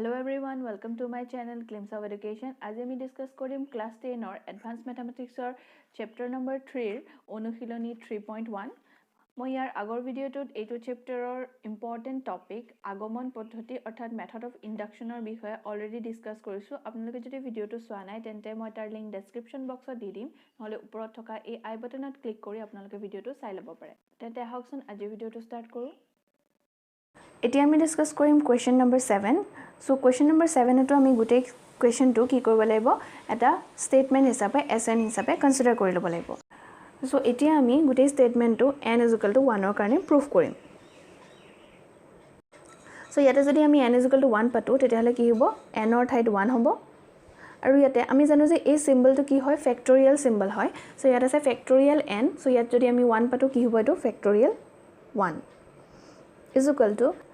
Hello everyone, welcome to my channel Glimpse of Education. আজি আমি discuss কৰিম class 10 or Advanced Mathematics or chapter number 3 অনুশীলনী 3.1. মই ইয়াৰ আগৰ ভিডিওটোত এইটো চেপ্টাৰৰ ইম্পৰ্টেন্ট টপিক আগমন পদ্ধতি অৰ্থাৎ মেথড অফ ইন্ডাকশনৰ বিষয়ে অলৰেডি ডিসকাস কৰিছো। আপোনালোকে যদি ভিডিওটো চোৱা নাই তেন্তে মই তাৰ লিংক ডেসক্ৰিপচন বক্সত দি দিম, নহলে ওপৰত থকা এই আই বাটনত ক্লিক কৰি আপোনালোকে ভিডিওটো চাই ল'ব পাৰে। তেন্তে আহকচোন আজি ভিডিওটো ষ্টাৰ্ট কৰো। এতিয়া আমি ডিসকাস কৰিম question number 7. So question number 7 টো আমি গুটেই কোৱেশ্চনটো কি কৰিব লাগিব এটা স্টেটমেন্ট হিচাপে এসএন হিচাপে কনসিডাৰ কৰি ল'ব লাগিব। সো এতিয়া আমি গুটেই স্টেটমেন্টটো n = 1 ৰ কাৰণে প্ৰুফ কৰিম। সো ইয়াতে যদি আমি n = 1 পাতো তেতিয়াহলে কি হ'ব n ৰ ঠাইত 1 হ'ব। আৰু ইয়াতে আমি জানো যে এই সিম্বলটো কি হয় ফেক্টৰিয়েল সিম্বল হয়। সো ইয়াতে আছে ফেক্টৰিয়েল n। সো ইয়াত যদি আমি 1 পাতো কি হ'ব এটো ফেক্টৰিয়েল 1 =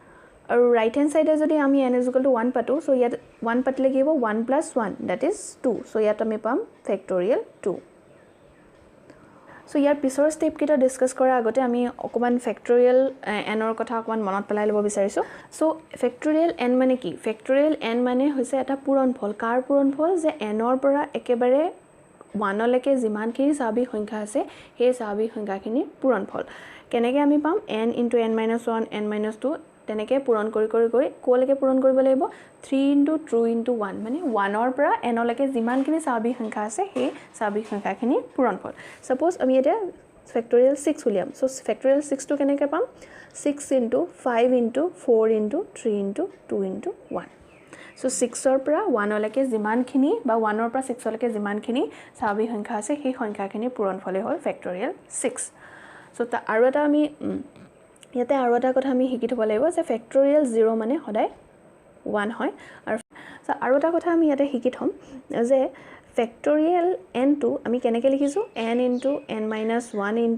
আৰু রাইট হ্যান্ড সাইডে যদি আমি n = 1 পাতো সো ইয়াত 1 পাতলে কি হ'ব 1 + 1 that is 2 সো ইয়াত আমি পাম ফেক্টৰিয়েল 2 সো ইয়াৰ পিছৰ স্টেপ কিটা ডিসকাস কৰাৰ আগতে আমি অকমান ফেক্টৰিয়েল n ৰ কথা অকমান মনত পেলাই ল'ব বিচাৰিছো। সো ফেক্টৰিয়েল n মানে কি ফেক্টৰিয়েল n মানে হৈছে এটা পূৰণফল কাৰ পূৰণফল যে n ৰ পৰা একেবাৰে 1 লৈকে যিমানখিনি স্বাভাৱিক সংখ্যা আছে সেই স্বাভাৱিক সংখ্যাখিনি পূৰণফল কেনেকৈ আমি পাম n * n - 1 n - 2 তেনেকৈ পূৰণ কৰি কোলৈকে পূৰণ কৰিব লাগিব 3 * 2 * 1 মানে 1 ৰ পৰা n লৈকে যিমানখিনি স্বাভাৱিক সংখ্যা আছে সেই স্বাভাৱিক সংখ্যাখিনি পূৰণফল। সপোজ আমি এটা ফেক্টৰিয়েল 6 উলিয়াম। সো ফেক্টৰিয়েল 6 টো কেনেকৈ পাম 6 * 5 * 4 * 3 * 2 * 1 সো 6 ৰ পৰা 1 লৈকে যিমানখিনি বা 1 ৰ পৰা 6 লৈকে যিমানখিনি স্বাভাৱিক সংখ্যা আছে সেই সংখ্যাখিনি পূৰণফলে হ'ল ফেক্টৰিয়েল 6। সো আৰু এটা আমি ইয়াতে আৰু এটা কথা আমি শিকি থব লাগিব যে ফেক্টৰিয়েল 0 মানে সদায় 1 হয়। আৰু এটা কথা আমি ইয়াতে শিকি থম যে ফেক্টৰিয়েল n টো আমি কেনেকৈ লিখিছো n * n - 1 n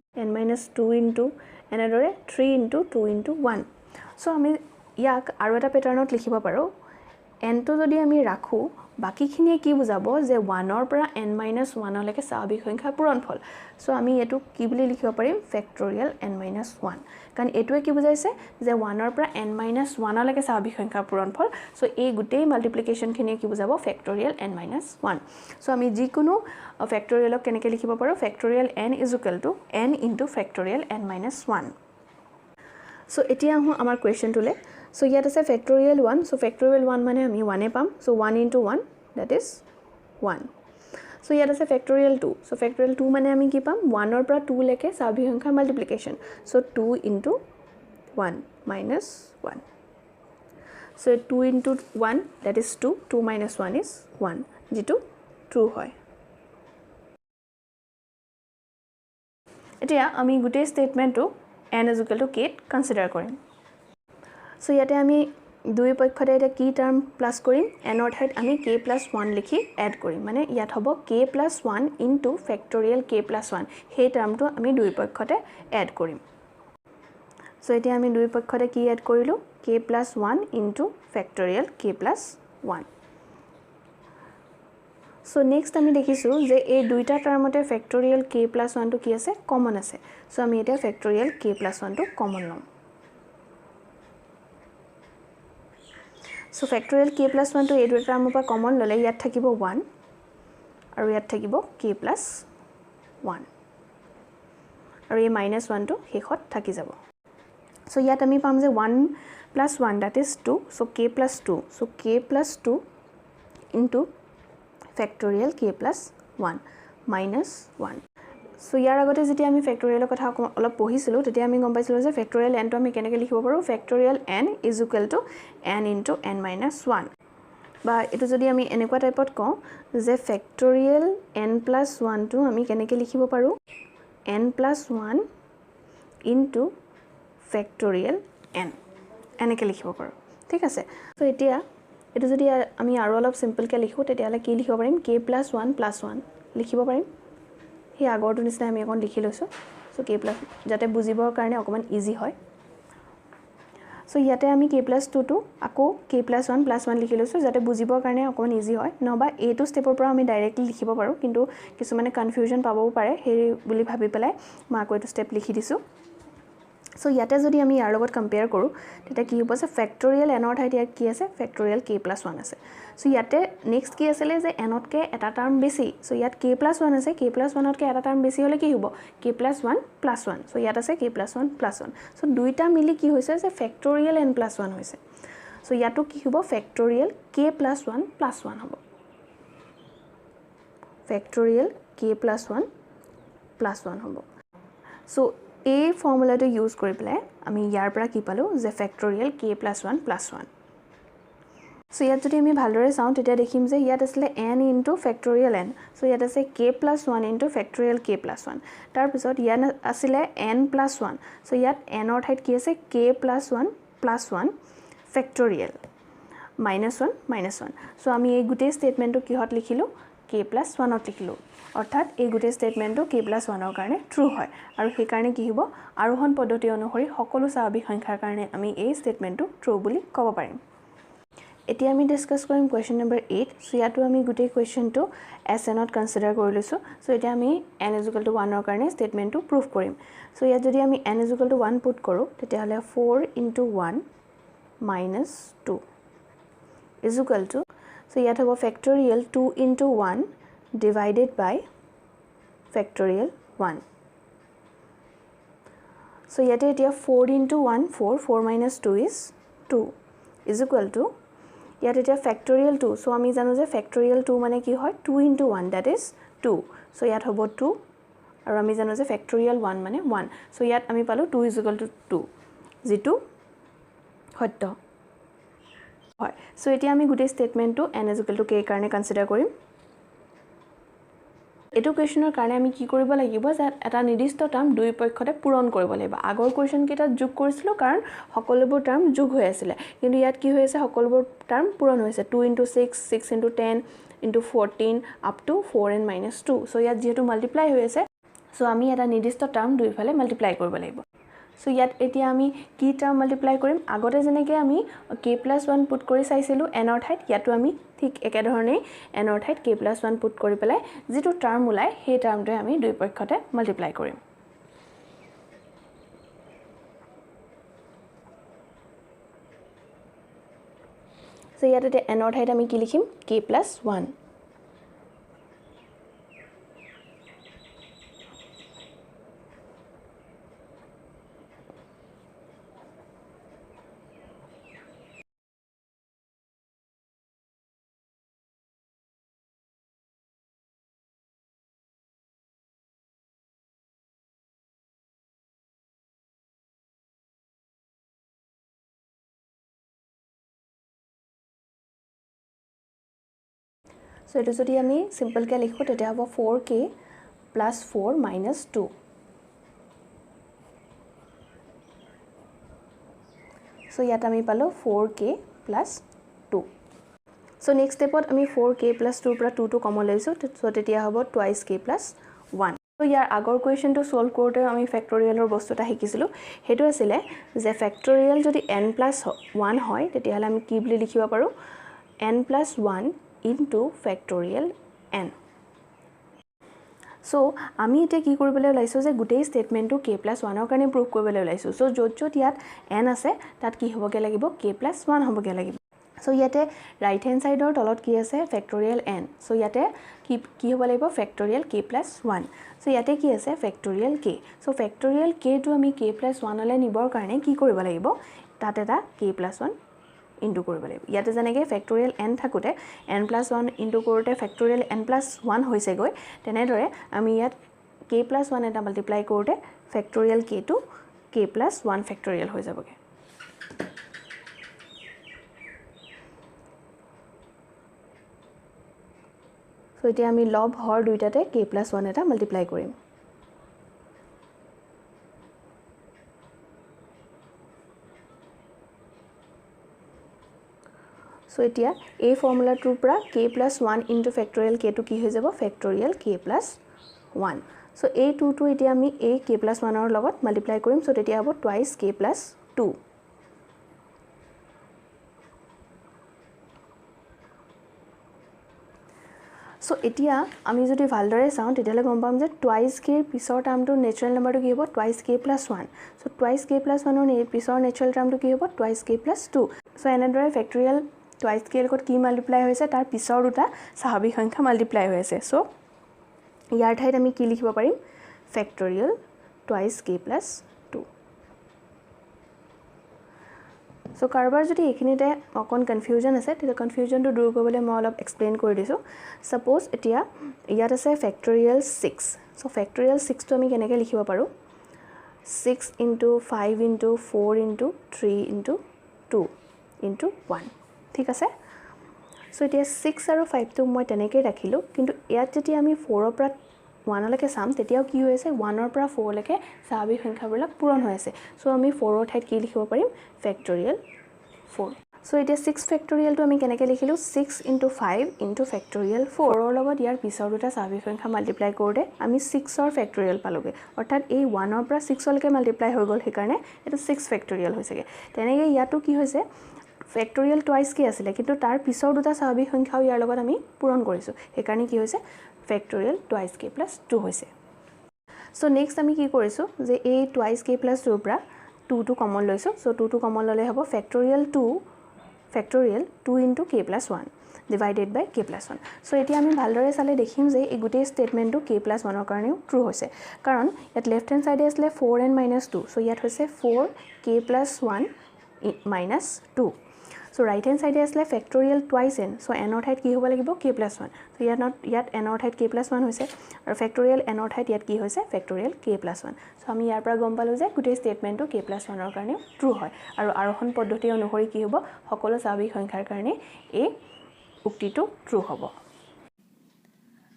- 2 এনেদৰে 3 * 2 * 1 সো আমি ইয়াক আৰু এটা প্যাটাৰ্নত লিখিব পাৰো n টো যদি আমি ৰাখো বাকিখিনিয়ে কি বুজাব যে 1 ৰ পৰা n - 1 লৈকে স্বাভাৱিক সংখ্যা পূৰণফল। সো আমি এটো কি বুলি লিখিব পাৰিম ফেক্টৰিয়েল n - 1 কাৰণ এটোৱে কি বুজাইছে যে 1 ৰ পৰা n - 1 লৈকে স্বাভাৱিক সংখ্যা পূৰণফল। সো এই গুটেই মাল্টিপ্লিকেশন খিনি কি বুজাব ফেক্টৰিয়েল n - 1। সো আমি যিকোনো ফেক্টৰিয়েলক কেনেকৈ লিখিব পাৰো factorial n = n * factorial n - 1। So এতিয়া আহো আমাৰ কোৱেশ্চনটোলে। সো ইয়াত আছে ফেক্টৰিয়েল 1 সো ফেক্টৰিয়েল 1 মানে আমি 1 এ পাম। সো 1 * 1 that is 1 সো ইয়াত আছে ফেক্টৰিয়েল 2 সো ফেক্টৰিয়েল 2 মানে আমি কি পাম 1 ৰ পৰা 2 লৈকে স্বাভাৱিক সংখ্যাৰ multiplication. So 2 * 1 - 1 so 2 * 1 that is 2 2 - 1 is 1 যেটো ট্ৰু হয়। এতিয়া আমি গুটেই স্টেটমেন্টটো n = k কনসিডাৰ কৰিম। সো ইয়াতে আমি দুই পক্ষতে এটা কি টাৰ্ম প্লাস কৰিম n ৰ ঠাইত আমি k + 1 লিখি এড কৰিম মানে ইয়াত হ'ব k + 1 * ফেক্টৰিয়েল k + 1 সেই টাৰ্মটো আমি দুই পক্ষতে এড কৰিম। সো এতিয়া আমি দুই পক্ষতে কি এড কৰিলো k + 1 * factorial k + 1। So next আমি দেখিছো যে এই দুইটা টার্মতে ফেক্টৰিয়েল k + 1 টো কি আছে কমন আছে। সো আমি এটা ফেক্টৰিয়েল k + 1 টো কমন লম। সো ফেক্টৰিয়েল k + 1 টো এই দুটা টাৰ্মৰ পৰা কমন ললে ইয়াত থাকিব 1 আৰু ইয়াত থাকিব k + 1 আৰু এই -1 টো শেষত থাকি যাব। সো ইয়াত আমি পাম যে 1 + 1 that is 2 so k + 2 so k + 2 factorial k + 1 -1 so ইয়াৰ আগতে যেতিয়া আমি ফেক্টৰিয়েলৰ কথা অলপ পঢ়িছিলো তেতিয়া আমি গম পাইছিলো যে ফেক্টৰিয়েল n টো আমি কেনেকৈ লিখিব পাৰো ফেক্টৰিয়েল n = n * n - 1 বা এটো যদি আমি এনেকুৱা টাইপত কওঁ যে ফেক্টৰিয়েল n + 1 টো আমি কেনেকৈ লিখিব পাৰো n + 1 * ফেক্টৰিয়েল n এনেকৈ লিখিব পাৰো ঠিক আছে। সো এতিয়া এটো যদি আমি আৰু অলপ সিম্পল কে লিখো তেতিয়ালে কি লিখিব পাৰিম k + 1 + 1 লিখিব পাৰিম। হি আগৰটো নিচিনা আমি এখন লিখি লৈছো। সো k + যাতে বুজিবৰ কাৰণে অকমান ইজি হয়। সো ইয়াতে আমি k + 2 টো আকৌ k + 1 + 1 লিখি লৈছো যাতে বুজিবৰ কাৰণে অকমান ইজি হয় নহবা এইটো স্টেপৰ পৰা আমি ডাইৰেক্টলি লিখিব পাৰো কিন্তু কিছুমানে কনফিউজন পাবও পাৰে সেই বুলি ভাবি পেলাই মই আকৌ এইটো স্টেপ লিখি দিছো। সো ইয়াতে যদি আমি ইয়াৰ লগত কম্পেয়াৰ কৰোঁ তেতিয়া কি হ'ব যে ফেক্টৰিয়েল এনৰ ঠাইত ইয়াত কি আছে ফেক্টৰিয়েল k+1 আছে সো ইয়াতে নেক্সট কি আছিলে যে এনতকে এটা টাৰ্ম বেছি সো ইয়াত k+1 আছে k+1তকে এটা টাৰ্ম বেছি হলে কি হ'ব k+1+1 সো ইয়াত আছে k+1+1 সো দুইটা মিলি কি হৈছে যে ফেক্টৰিয়েল n+1 হৈছে সো ইয়াতো কি হ'ব ফেক্টৰিয়েল k+1+1 হ'ব ফেক্টৰিয়েল k+1+1 হ'ব সো এই ফৰ্মুলাটো ইউজ কৰি পেলাই আমি ইয়াৰ পৰা কি পালো যে ফেক্টৰিয়েল k+1+1 সো ইয়াত যদি আমি ভালদৰে চাওঁ তেতিয়া দেখিম যে ইয়াত আছিল n * ফেক্টৰিয়েল n সো ইয়াত আছে k+1 * ফেক্টৰিয়েল k+1 তাৰ পিছত ইয়াত আছিল n+1 সো ইয়াত n ৰ ঠাইত কি আছে k+1+1 ফেক্টৰিয়েল -1 সো আমি এই গুটেই ষ্টেটমেন্টটো কিহত লিখিলো k+1ত লিখিলো অৰ্থাৎ এই গুটেই ষ্টেটমেন্টটো k+1ৰ কাৰণে ট্ৰু হয় আৰু সেই কাৰণে কি হ'ব আৰোহণ পদ্ধতি অনুসৰি সকলো স্বাভাৱিক সংখ্যাৰ কাৰণে আমি এই ষ্টেটমেন্টটো ট্ৰু বুলি ক'ব পাৰিম এতিয়া আমি ডিসকাস কৰিম কোৱেশ্চন নম্বৰ 8 সো ইয়াতো আমি গুটেই কোৱেশ্চনটো SNত কনসিডাৰ কৰি লৈছো সো এতিয়া আমি n = 1 ৰ কাৰণে ষ্টেটমেন্টটো প্ৰুফ কৰিম সো ইয়াত যদি আমি n = 1 পুট কৰো তেতিয়া হলে 4 * 1 - 2 = সো ইয়াত হ'ব factorial 2 * 1 divided by factorial 1 so yate etia 4 * 1 4 - 2 is 2 is equal to yate etia factorial 2 so ami janu je factorial 2 mane ki hoy 2 * 1 that is 2 so yat hobo 2 aru ami janu je factorial 1 mane 1 so yat ami palo 2 is equal to 2 jitu hotto hoy so etia ami gute statement to n is equal to k karone consider korim এটো কোৱেশ্চনৰ কাৰণে আমি কি কৰিব লাগিব যে এটা নিৰ্দিষ্ট term দুই পক্ষতে পূৰণ কৰিব লাগিব আগৰ কোৱেশ্চন কেইটা যোগ কৰিছিলো কাৰণ সকলোবোৰ টাৰ্ম যোগ হৈ আছিল কিন্তু ইয়াত কি হৈ আছে সকলোবোৰ টাৰ্ম পূৰণ হৈছে 2 * 6 6 * 10 * 14 up to 4n - 2 সো ইয়াত যেহেতু মাল্টিপ্লাই হৈ আছে সো আমি এটা নিৰ্দিষ্ট টাৰ্ম দুইফালে মাল্টিপ্লাই কৰিব লাগিব সো ইয়াত এতিয়া আমি কি টাৰ্ম মাল্টিপ্লাই কৰিম আগতে যেনেকৈ আমি k+1 পুট কৰি চাইছিলো n ৰ ঠাইত ইয়াতো আমি ঠিক একে ধৰণে n ৰ ঠাইত k+1 পুট কৰি পেলাই যেটো টাৰ্ম উলাই সেই টাৰ্মটোৱে আমি দুই পক্ষতে মাল্টিপ্লাই কৰিম সো ইয়াতে n ৰ ঠাইত আমি কি লিখিম k+1 So etu jodi ami simple ke likho tete hobo 4k plus 4 minus 2 so yat ami palo 4k plus 2 so next step ot ami 4k plus 2 pra 2 to common laisu so tetia hobo twice k plus 1 so yar agor question to solve korte ami factorial or bostu ta hikisilu hetu asile je factorial jodi n plus 1 hoy tetia hale ami ki boli likhiba paru n plus 1 into factorial n so ami ete ki koribole laiso je gutei statement to k+1 ৰ কাৰণে proof koribole laiso so jot ইয়াত n আছে তাত কি হবগে লাগিব k+1 হবগে লাগিব so ইয়াতে right hand side or তলত কি আছে factorial n so ইয়াতে কি হ'ব লাগিব factorial k+1 so ইয়াতে কি আছে factorial k so factorial k to আমি k+1 লে নিবৰ কাৰণে কি কৰিব লাগিব তাত এটা k+1 into কৰিব লাগিব ইয়াতে জনেকে ফেক্টৰিয়েল n থাকুতে n+1 into কৰোতে ফেক্টৰিয়েল n+1 হৈছে গৈ তেনে দৰে আমি ইয়াত k+1 এটা মাল্টিপ্লাই কৰোতে factorial k to k+1 factorial হৈ যাবগে সো এতিয়া আমি লব হৰ দুইটাতে k+1 এটা মাল্টিপ্লাই কৰিম So etia a formula 2 pra k+1 into factorial k to ki hoy jabo factorial k+1 so a2 to etia ami a k+1 or logot multiply korim so tetia hobo twice k+2 so so এতিয়া আমি যদি ভালদৰে চাওঁ তেতিয়ালে গম পাম যে twice k ৰ পিছৰ টাৰ্মটো নেচাৰেল নাম্বাৰটো কি হ'ব twice k + 1 so twice k + 1 ৰ পিছৰ নেচাৰেল টাৰ্মটো কি হ'ব টুৱাইস k + 2 সো এনেদৰে ফেক্টৰিয়েল টুৱাইস k ৰ লগত কি মাল্টিপ্লাই হৈছে তাৰ পিছৰ দুটা স্বাভাৱিক সংখ্যা মাল্টিপ্লাই হৈ আছে সো ইয়াৰ ঠাইত আমি কি লিখিব পাৰিম ফেক্টৰিয়েল টুৱাইস k + 2 সো কাৰবাৰ যদি এইখিনিতে অকন কনফিউজন আছে তেতিয়া কনফিউজনটো দূৰ কৰিবলৈ মই অলপ এক্সপ্লেইন কৰি দিছো সাপোজ এতিয়া ইয়াত আছে ফেক্টৰিয়েল 6 সো ফেক্টৰিয়েল 6 টো আমি কেনেকৈ লিখিব পাৰো 6 * 5 * 4 * 3 * 2 * 1 ঠিক আছে সো এতিয়া 6 আৰু 5 টো মই তেনেকৈ ৰাখিলো কিন্তু ইয়াত যদি আমি 4 ৰ পৰা 1 লৈকে চাম তেতিয়াও কি হৈ আছে 1 ৰ পৰা 4 লৈকে স্বাভাৱিক সংখ্যাবিলাক পূৰণ হৈ আছে সো আমি 4 ৰ ঠাইত কি লিখিব পাৰিম ফেক্টৰিয়েল 4 সো এতিয়া 6 ফেক্টৰিয়েলটো আমি কেনেকৈ লিখিলো 6 * 5 * ফেক্টৰিয়েল 4 ৰ লগত ইয়াৰ পিছৰ দুটা স্বাভাৱিক সংখ্যা মাল্টিপ্লাই কৰোতে আমি 6 ৰ ফেক্টৰিয়েল পালোগে অৰ্থাৎ এই 1 ৰ পৰা 6 লৈকে মাল্টিপ্লাই হৈ গল সেইকাৰণে এটা 6 ফেক্টৰিয়েল হৈছেগে তেনেকৈ ইয়াতো কি হৈছে ফেক্টৰিয়েল টুৱাইস k আছিলে কিন্তু তাৰ পিছৰ দুটা স্বাভাৱিক সংখ্যাও ইয়াৰ লগত আমি পূৰণ কৰিছো সেইকাৰণে কি হৈছে ফেক্টৰিয়েল টুৱাইস k + 2 হৈছে সো নেক্সট আমি কি কৰিছো যে এই টুৱাইস k + 2 ৰ পৰা 2 টো কমন লৈছো সো 2 টো কমন ললে হ'ব ফেক্টৰিয়েল 2 * k + 1 ডিভাইডেড বাই k + 1 সো এতিয়া আমি ভালদৰে চালে দেখিম যে এই গোটেই ষ্টেটমেন্টটো k + 1 ৰ কাৰণেও ট্ৰু হৈছে কাৰণ ইয়াত লেফট হ্যান্ড সাইডে আছিলে 4n - 2 সো ইয়াত হৈছে 4k + 1 - 2 সো ৰাইট হ্যান্ড সাইডে আছিলে factorial twice n so n ৰ ঠাইত কি হ'ব লাগিব k + 1 সো ইয়াত n ৰ ঠাইত k + 1 হৈছে আৰু ফেক্টৰিয়েল n ৰ ঠাইত ইয়াত কি হৈছে ফেক্টৰিয়েল k + 1 সো আমি ইয়াৰ পৰা গম পালো যে গোটেই ষ্টেটমেন্টটো k + 1 ৰ কাৰণে ট্ৰু হয় আৰু আৰোহণ পদ্ধতি অনুসৰি কি হ'ব সকলো স্বাভাৱিক সংখ্যাৰ কাৰণে এই উক্তিটো ট্ৰু হ'ব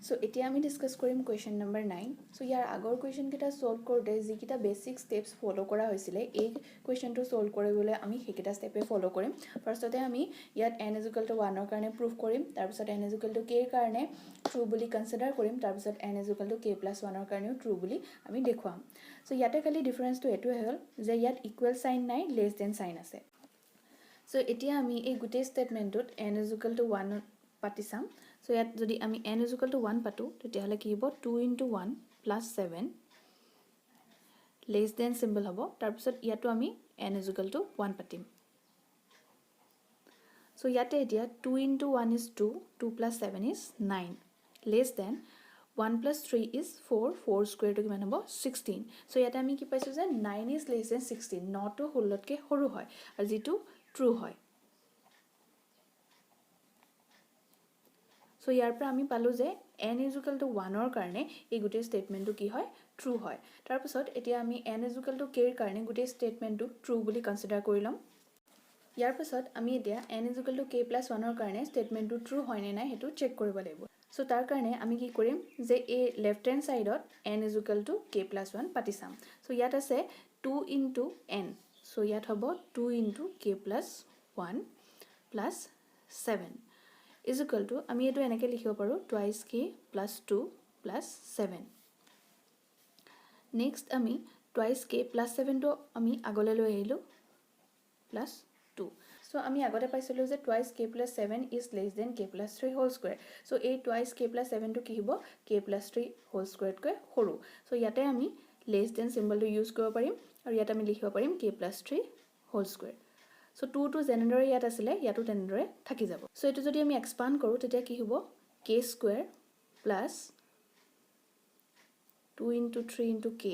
সো এতিয়া আমি ডিসকাস কৰিম কোৱেশ্চন নম্বৰ 9 সো ইয়াৰ আগৰ কোৱেশ্চন কিটা সলভ কৰোতে যিকিটা বেসিক স্টেপস ফলো কৰা হৈছিল এই কোৱেশ্চনটো সলভ কৰিবলৈ আমি সেইকিটা স্টেপে ফলো কৰিম ফাৰ্ষ্টতে আমি ইয়াত n = 1 ৰ কাৰণে প্ৰুফ কৰিম তাৰ পিছত n = k ৰ কাৰণে ট্ৰু বুলি কনসিডাৰ কৰিম তাৰ পিছত n = k + 1 ৰ কাৰণেও ট্ৰু বুলি আমি দেখুৱাম সো ইয়াতে খালি ডিফাৰেন্সটো এটোৱে হ'ল যে ইয়াত ইকুৱেল সাইন নাই লেস দেন সাইন আছে সো এতিয়া আমি এই গোটেই ষ্টেটমেন্টত n = 1 পাতি চাম সো ইয়াত যদি আমি n = 1 পাতো তেতিয়া হলে কি হ'ব 2 * 1 + 7 লেস দেন সিম্বল হ'ব তাৰ পিছত ইয়াতো আমি n = 1 পাতিম সো ইয়াতে এতিয়া 2 * 1 is 2 2 + 7 is 9 less than 1 + 3 is 4 4 square টো কিমান হ'ব 16 সো ইয়াতে আমি কি পাইছো যে 9 is less than 16 not টো 16 তকৈ সৰু হয় আৰু যেটো ট্ৰু হয় সো ইয়াৰ পৰা আমি পালো যে n = 1 ৰ কাৰণে এই গোটেই ষ্টেটমেন্টটো কি হয় ট্ৰু হয় তাৰ পিছত এতিয়া আমি n = k ৰ কাৰণে গোটেই ষ্টেটমেন্টটো ট্ৰু বুলি কনসিডাৰ কৰি লম ইয়াৰ পিছত আমি এতিয়া n = k + 1 ৰ কাৰণে ষ্টেটমেন্টটো ট্ৰু হয় নে নাই হেতু চেক কৰিব লাগিব সো তাৰ কাৰণে আমি কি কৰিম যে এই লেফট হ্যান্ড সাইডত n = k + 1 পাতি চাম সো ইয়াত আছে 2 * n সো ইয়াত হ'ব 2 * k + 1 + 7 = আমি এটো এনেকৈ লিখিব পাৰো টুৱাইস k + 2 + 7 নেক্সট আমি টুৱাইস k + 7 টো আমি আগলৈ লৈ আহিলো +2 সো আমি আগতে পাইছিলো যে twice k + 7 is less than k + 3 whole square so এই টুৱাইস k + 7 টো কি হ'ব k + 3 whole square তকৈ সৰু সো ইয়াতে আমি less than সিম্বলটো ইউজ কৰিব পাৰিম আৰু ইয়াত আমি লিখিব পাৰিম k + 3 whole square সো 2 টো জেনেৰেলি ইয়াত আছিলে ইয়াতো তেনেদৰে থাকি যাব সো এটো যদি আমি এক্সপান্ড কৰো তেতিয়া কি হ'ব k² + 2 * 3 * k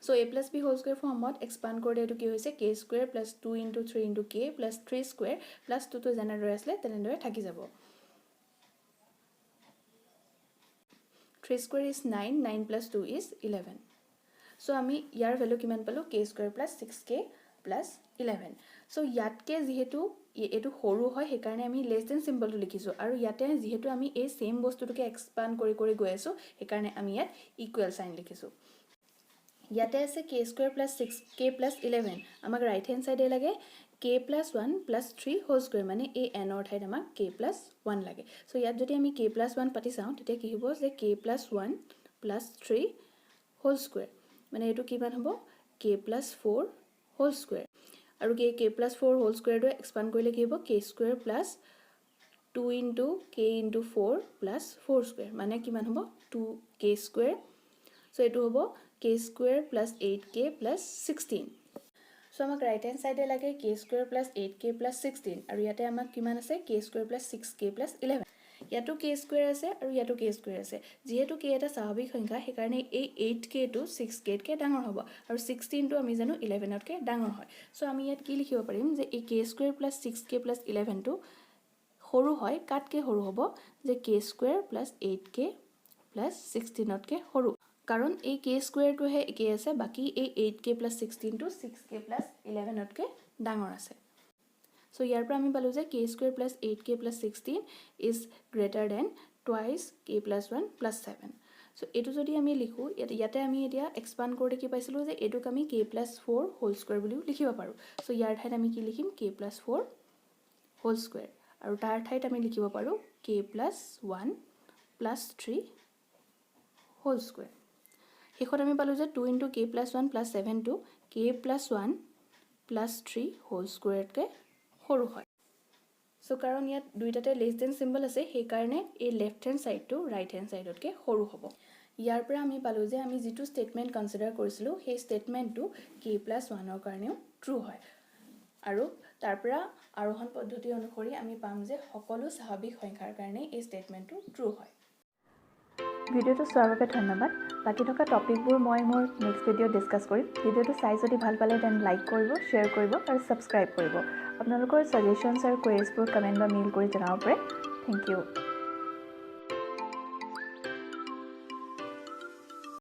so a + b whole square ফৰ্মত এক্সপান্ড কৰিলে এটো কি হৈছে k² + 2 * 3 * k + 3² + 2 টো জেনেৰেলি আছিলে তেনেদৰে থাকি যাব 3² is 9 9 + 2 is 11 সো আমি ইয়াৰ ভ্যালু কিমান পালো k² + 6k + 11 সো ইয়াতকে যেহেতু এটো সৰু হয় সেইকাৰণে আমি লেস দেন সিম্বলটো লিখিছো আৰু ইয়াতে যেহেতু আমি এই সেম বস্তুটোকে এক্সপান্ড কৰি কৰি গৈ আছো সেইকাৰণে আমি ইয়াত ইকুৱেল সাইন লিখিছো ইয়াতে আছে k² + 6k + 11 আমাক ৰাইট হ্যান্ড সাইডে লাগে k + 1 + 3 whole square মানে এই n ৰ ঠাইত আমাক k + 1 লাগে সো ইয়াত যদি আমি k + 1 পাতি চাও তেতিয়া কি হ'ব যে k + 1 + 3 whole square মানে এটো কিমান হ'ব k + 4 whole square আৰু k plus 4 হোল স্কুৱেৰটো এক্সপাণ্ড কৰিলে কি হ'ব k square plus 2 into k into 4 plus 4 square মানে কিমান হ'ব 2k square so এটো হ'ব k square plus 8k plus 16 so আমাক right hand side এ লাগে k square plus 8k plus 16 আৰু ইয়াতে আমাক কিমান আছে k square plus 6k plus 11 ইয়াতো k square আছে আৰু ইয়াতো k square আছে যেহেতু k এটা স্বাভাৱিক সংখ্যা সেই কাৰণে এই 8k টো 6k কে ডাঙৰ হ'ব আৰু 16 টো আমি জানো 11 কে ডাঙৰ হয় so আমি ইয়াত কি লিখিব পাৰিম যে এই k square plus 6k plus 11 টো সৰু হয় কাটকে সৰু হ'ব যে k square plus 8k plus 16 কে সৰু কাৰণ এই k স্কয়াৰ টো হে একে আছে বাকি এই 8k প্লাস 16 টো 6k প্লাস 11 কে ডাঙৰ আছে সো ইয়াৰ পৰা আমি পালো যে k square plus 8k plus 16 is greater than twice k plus 1 plus 7 so এটো যদি আমি লিখো ইয়াতে আমি এতিয়া এক্সপান্ড কৰি কি পাইছিলো যে এটোক আমি k প্লাস 4 হোল স্কয়াৰ বুলি লিখিব পাৰো সো ইয়াৰ ঠাইত আমি কি লিখিম k প্লাস 4 হোল স্কয়াৰ আৰু তাৰ ঠাইত আমি লিখিব পাৰো k plus 1 plus 3 whole square হেখত আমি পালো যে 2 into k plus 1 plus 7 to k plus 1 plus 3 whole square কে সৰু হয় সো কাৰণ ইয়াত দুইটাতে লেস দেন সিম্বল আছে সেই কাৰণে এই left hand side to right hand সাইডতকে সৰু হ'ব ইয়াৰ পৰা আমি পালো যে আমি যেটো স্টেটমেন্ট কনসিডাৰ কৰিছিলো সেই স্টেটমেন্টটো k plus 1 ৰ কাৰণেও ট্ৰু হয় আৰু তাৰ পৰা আৰোহণ পদ্ধতি অনুসৰি আমি পাম যে সকলো স্বাভাৱিক সংখ্যাৰ কাৰণে এই স্টেটমেন্টটো ট্ৰু হয় ভিডিওটো চোৱাৰ বাবে ধন্যবাদ বাকি থকা টপিকবোৰ মই মোৰ নেক্সট ভিডিও ডিসকাস কৰিম ভিডিওটো চাই যদি ভাল পালে দেন লাইক কৰিব শেয়াৰ কৰিব আৰু সাবস্ক্ৰাইব কৰিব আপোনালোকৰ সাজেশনছ আৰু কোৱেৰিজবোৰ কমেন্ট বা মেইল কৰি জনাব পাৰে থ্যাংক ইউ